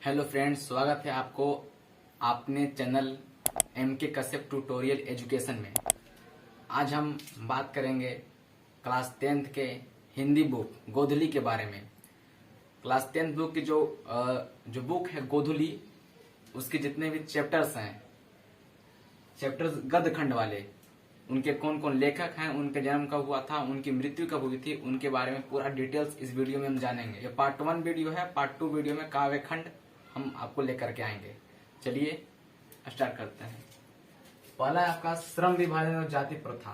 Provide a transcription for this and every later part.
Hello friends, स्वागत है आपको आपने channel MK Kashyap tutorial education में। आज हम बात करेंगे क्लास 10th के हिंदी बुक गोधुली के बारे में। क्लास 10th बुक की जो बुक है गोधुली, उसके जितने भी चैप्टर्स हैं, चैप्टर्स गद्य खंड वाले, उनके कौन कौन लेखक हैं, उनके जन्म कब हुआ था, उनकी मृत्यु कब हुई थी, उनके बारे में पूरा डिटेल्स इस वीडियो में हम जानेंगे। ये पार्ट 1 वीडियो है। पार्ट 2 वीडियो में काव्य खंड हम आपको लेकर के आएंगे। चलिए स्टार्ट करते हैं। पहला है आपका श्रम विभाजन और जाति प्रथा।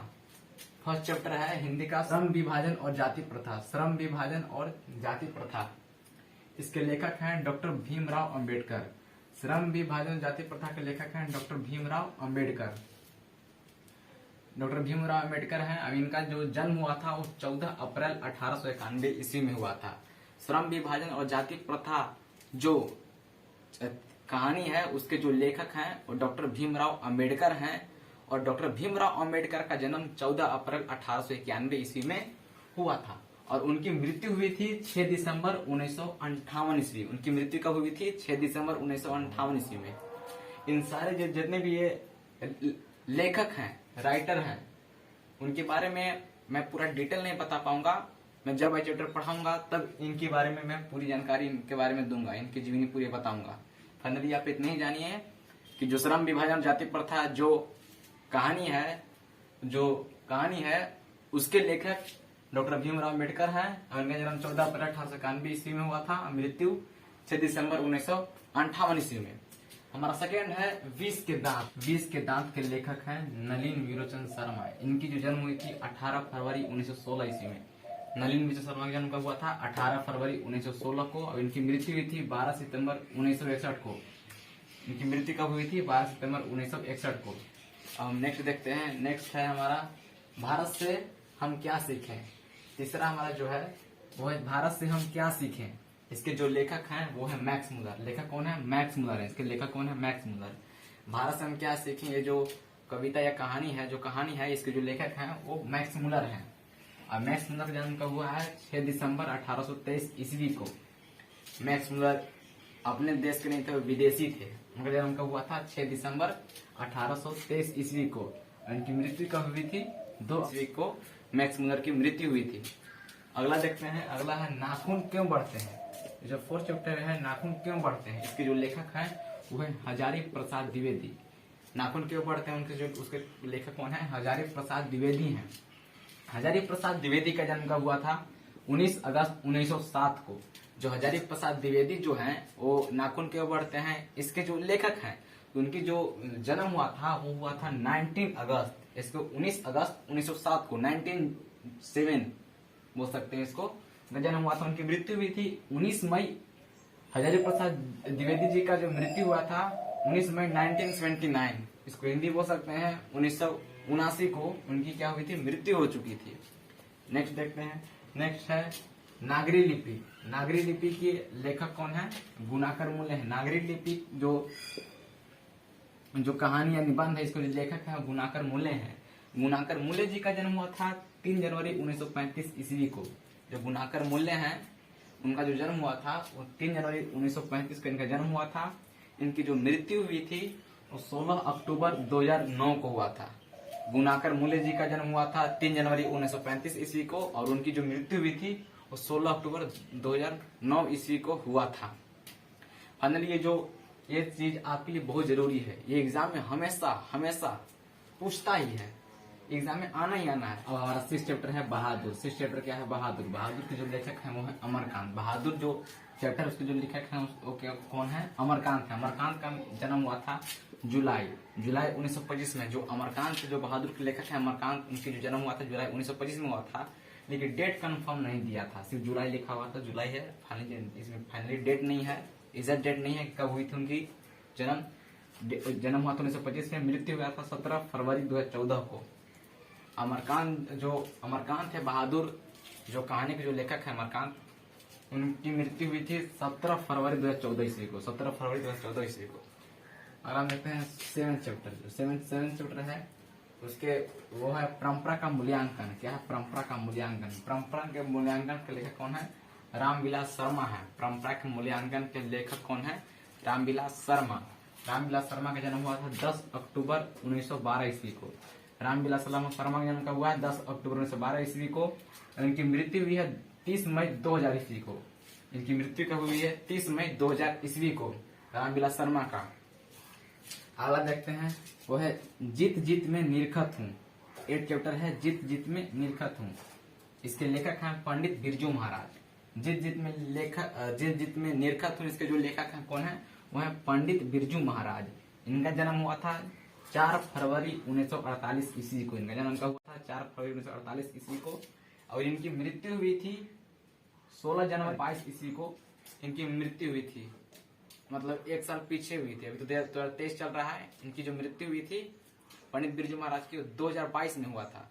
फर्स्ट चैप्टर है हिंदी का श्रम विभाजन और जाति प्रथा। श्रम विभाजन और जाति प्रथा, इसके लेखक हैं डॉक्टर भीमराव अंबेडकर। श्रम विभाजन और जाति प्रथा के लेखक हैं डॉक्टर भीमराव अंबेडकर। डॉक्टर भीमराव अंबेडकर हैं। अब इनका जो जन्म हुआ था वो 14 अप्रैल 1891 ईस्वी में हुआ था। श्रम विभाजन और जाति प्रथा जो कहानी है, उसके जो लेखक हैं वो डॉक्टर भीमराव अंबेडकर हैं। और डॉक्टर भीमराव अंबेडकर का जन्म 14 अप्रैल 1891 ईस्वी में हुआ था और उनकी मृत्यु हुई थी 6 दिसंबर 1958 ईस्वी। उनकी मृत्यु कब हुई थी? 6 दिसंबर 1958 ईस्वी में। इन सारे जितने भी ये लेखक हैं, राइटर हैं, उनके बारे में मैं पूरा डिटेल नहीं बता पाऊंगा। मैं जब ये चैप्टर पढ़ाऊंगा तब इनके बारे में मैं पूरी जानकारी इनके बारे में दूंगा, इनकी जीवनी पूरी बताऊंगा। फाइनली आप इतने ही जानिए कि जो श्रम विभाजन जाति प्रथा जो कहानी है उसके लेखक डॉक्टर भीमराव अंबेडकर हैं। उनका जन्म 14 अप्रैल 1891 ईस्वी में हुआ था, मृत्यु 6 दिसंबर 1958 ईस्वी में। हमारा सेकेंड है विष के दांत। विष के दांत के लेखक हैं नलिन विरोचन शर्मा। इनकी जो जन्म हुई थी 18 फरवरी 1916 ईस्वी में। नलिन विरोचन शर्मा का जन्म कब हुआ था? 18 फरवरी 1916 को। और इनकी मृत्यु हुई थी 12 सितंबर 1961 को। इनकी मृत्यु कब हुई थी? 12 सितंबर 1961 को। अब नेक्स्ट देखते हैं। नेक्स्ट है हमारा भारत से हम क्या सीखें। तीसरा हमारा जो है वो है भारत से हम क्या सीखें। इसके जो लेखक हैं वो है मैक्स मुलर। लेखक कौन है? मैक्स मुलर है। इसके लेखक कौन है? Max Muller. भारत से हम क्या सीखें, ये जो कविता या कहानी है, इसके जो लेखक हैं वो मैक्स मुलर हैं। और मैक्स मुलर का जन्म कब हुआ है? 6 दिसंबर 1823 ईस्वी को। मैक्स मुलर अपने देश के नहीं थे, विदेशी थे। उनका जन्म कब हुआ था? 6 दिसंबर 1823 ईस्वी को। उनकी मृत्यु कब हुई थी? 2 ईस्वी को मैक्स मुलर की मृत्यु हुई थी। अगला देखते हैं। अगला है नाखून क्यों बढ़ते हैं। जो 4th चैप्टर है नाखून क्यों बढ़ते हैं, इसके जो लेखक हैं वो है हजारी प्रसाद द्विवेदी। नाखून क्यों बढ़ते हैं, उसके लेखक कौन है? हजारी प्रसाद द्विवेदी हैं। हजारी प्रसाद द्विवेदी का जन्म कब हुआ था? 19 अगस्त 1907 को। जो हजारी प्रसाद द्विवेदी जो हैं वो नाखून क्यों बढ़ते हैं, इसके जो लेखक हैं उनकी जो जन्म हुआ था वो हुआ था 19 अगस्त। इसको 19 अगस्त 1907 को, 1907 बोल सकते हैं इसको, जन्म हुआ था। उनकी मृत्यु हुई थी 19 मई। हजारी प्रसाद द्विवेदी जी का जो मृत्यु हुआ था 19 मई 1979, इसको हिंदी बोल सकते हैं 1979 को उनकी क्या हुई थी? मृत्यु हो चुकी थी। नेक्स्ट देखते हैं। नेक्स्ट है नागरी लिपि। नागरी लिपि के लेखक कौन है? गुणाकर मूल्य है। नागरी लिपि जो कहानी या निबंध है, इसको जो लेखक है गुणाकर मूल्य है। गुणाकर मूल्य जी का जन्म हुआ था 3 जनवरी 1935 ईस्वी को। जो गुणाकर मूल्य हैं उनका जो जन्म हुआ था वो 3 जनवरी 1935 को इनका जन्म हुआ था। इनकी जो मृत्यु हुई थी वो 16 अक्टूबर 2009 को हुआ था। गुणाकर मूल्य जी का जन्म हुआ था 3 जनवरी 1935 ईस्वी को और उनकी जो मृत्यु हुई थी वो 16 अक्टूबर 2009 ईस्वी को हुआ था। फाइनली ये चीज आपके लिए बहुत जरूरी है। ये एग्जाम में हमेशा पूछता ही है, एग्जाम में आना ही आना है। अब हमारा 6th चैप्टर है बहादुर। 6th चैप्टर क्या है? बहादुर। बहादुर के जो लेखक हैं वो है अमरकांत। बहादुर जो चैप्टर उसके जो लेखक हैं वो कौन है? अमरकांत है। अमरकांत का जन्म हुआ था जुलाई 1925 में। जो अमरकांत जो बहादुर के लेखक है अमरकांत, उनकी जो जन्म हुआ था जुलाई 1925 में हुआ था, लेकिन डेट कंफर्म नहीं दिया था, सिर्फ जुलाई लिखा हुआ था। जुलाई है, इसमें फाइनली डेट नहीं है, एग्जैक्ट डेट नहीं है कब हुई थी उनकी जन्म हुआ था 1925 में। मृत्यु हुआ था 17 फरवरी 2014 को। अमरकांत है बहादुर जो कहानी के जो लेखक है अमरकांत, उनकी मृत्यु हुई थी 17 फरवरी 2014 ईस्वी को। 17 फरवरी 2014 ईस्वी को। और हम देखते हैं 7th चैप्टर। जो 7th चैप्टर है उसके वो है परंपरा का मूल्यांकन। क्या है? परंपरा का मूल्यांकन। परंपरा के मूल्यांकन के लेखक कौन है? रामविलास शर्मा है। परंपरा के मूल्यांकन के लेखक कौन है? रामविलास शर्मा। रामविलास शर्मा का जन्म हुआ था 10 अक्टूबर 1912 ईस्वी को। रामविलास शर्मा का जन्म कब हुआ है? 10 अक्टूबर 1912 ईस्वी को। और इनकी मृत्यु हुई है 30 मई 2000 ईस्वी को। इनकी मृत्यु कब हुई है? 30 मई 2000 ईस्वी को रामविलास शर्मा का। अगला देखते हैं, वो है जीत जीत में निरखत हूँ। 8 चैप्टर है जीत जीत में निरखत हूँ। इसके लेखक हैं पंडित बिरजू महाराज। जीत जीत में निरखत हूँ, इसके जो लेखक हैं कौन है? वो है पंडित बिरजू महाराज। इनका जन्म हुआ था 4 फरवरी 1948 ईस्वी को। इनका जन्म कब हुआ था? 4 फरवरी 1948 ईस्वी को। और इनकी मृत्यु हुई थी 16 जनवरी 22 ईस्वी को। इनकी मृत्यु हुई थी, मतलब 1 साल पीछे हुई थी। अभी तो 2023 चल रहा है। इनकी जो मृत्यु हुई थी पंडित बिरजू महाराज की 2022 में हुआ था।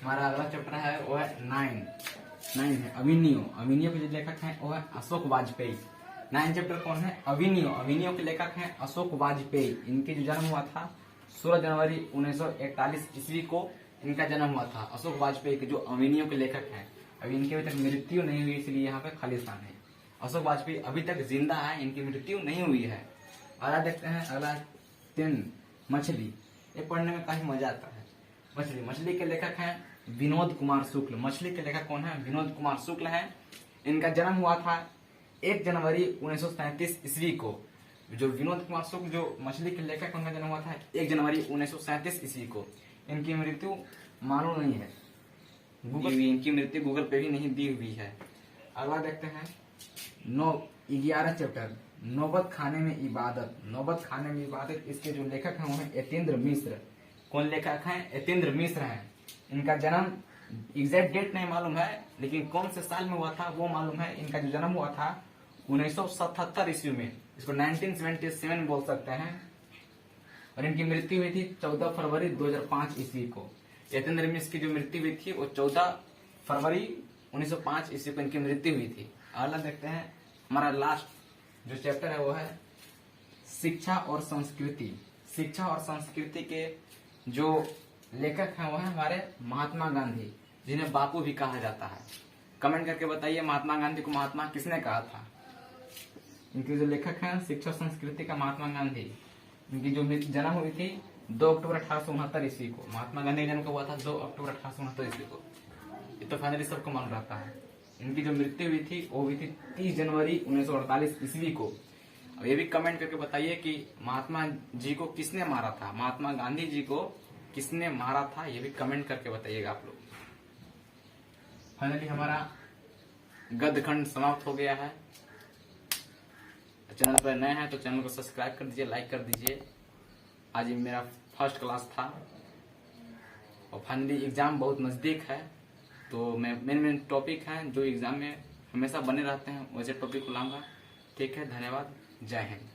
हमारा अगला चैप्टर है वो है 9 है अभिनयो। अभिनयो के जो लेखक हैं वो है अशोक वाजपेयी। 9 चैप्टर कौन है? अभिनयो। अभिनयो के लेखक हैं अशोक वाजपेयी। इनके जो जन्म हुआ था 16 जनवरी 1941 ईस्वी को इनका जन्म हुआ था। अशोक वाजपेयी के जो अभिनयो के लेखक हैं, अभी इनकी अभी तक मृत्यु नहीं हुई, इसलिए यहाँ पे खाली स्थान है। अशोक वाजपेयी अभी तक जिंदा है, इनकी मृत्यु नहीं हुई है। अगला देखते हैं, अगला 10 मछली। ये पढ़ने में काफी मजा आता है। मछली के लेखक हैं विनोद कुमार शुक्ल। मछली के लेखक कौन है? विनोद कुमार शुक्ल है। इनका जन्म हुआ था 1 जनवरी 1937 ईस्वी को। जो विनोद कुमार शुक्ल जो मछली के लेखक, उनका जन्म हुआ था 1 जनवरी 1937 ईस्वी को। इनकी मृत्यु मालूम नहीं है, इनकी मृत्यु गूगल पे भी नहीं दी हुई है। अगला देखते हैं 11 चैप्टर नौबत खाने में इबादत। नौबत खाने में इबादत, इसके जो लेखक हैं वो है यतीन्द्र मिश्र। कौन लेखक हैं? यतीन्द्र मिश्र हैं। इनका जन्म एग्जैक्ट डेट नहीं मालूम है, लेकिन कौन से साल में हुआ था वो मालूम है। इनका जो जन्म हुआ था 1977 ईस्वी में, इसको 1977 बोल सकते हैं। और इनकी मृत्यु हुई थी 14 फरवरी 2005 ईस्वी को। यतीन्द्र मिश्र की जो मृत्यु हुई थी वो 14 फरवरी 1905 ईस्वी को इनकी मृत्यु हुई थी। अगला देखते हैं, हमारा लास्ट जो चैप्टर है वो है शिक्षा और संस्कृति। शिक्षा और संस्कृति के जो लेखक हैं वो है हमारे महात्मा गांधी, जिन्हें बापू भी कहा जाता है। कमेंट करके बताइए महात्मा गांधी को महात्मा किसने कहा था? इनके जो लेखक हैं शिक्षा और संस्कृति का महात्मा गांधी। इनकी जो जन्म हुई थी 2 अक्टूबर 1869 ईस्वी को। महात्मा गांधी जन्म हुआ था 2 अक्टूबर 1869 ईस्वी को। ये तो फाइनली सबको मालूम रहता है। इनकी जो मृत्यु हुई थी वो हुई थी 30 जनवरी 1948 ईस्वी को। अब ये भी कमेंट करके बताइए कि महात्मा जी को किसने मारा था? महात्मा गांधी जी को किसने मारा था? ये भी कमेंट करके बताइएगा आप लोग। फाइनली हमारा गद्य खंड समाप्त हो गया है। चैनल पर नए हैं तो चैनल को सब्सक्राइब कर दीजिए, लाइक कर दीजिए। आज मेरा फर्स्ट क्लास था और फाइनली एग्जाम बहुत नजदीक है, तो मैं मेन टॉपिक हैं जो एग्जाम में हमेशा बने रहते हैं वैसे टॉपिक को लाऊंगा। ठीक है, धन्यवाद, जय हिंद।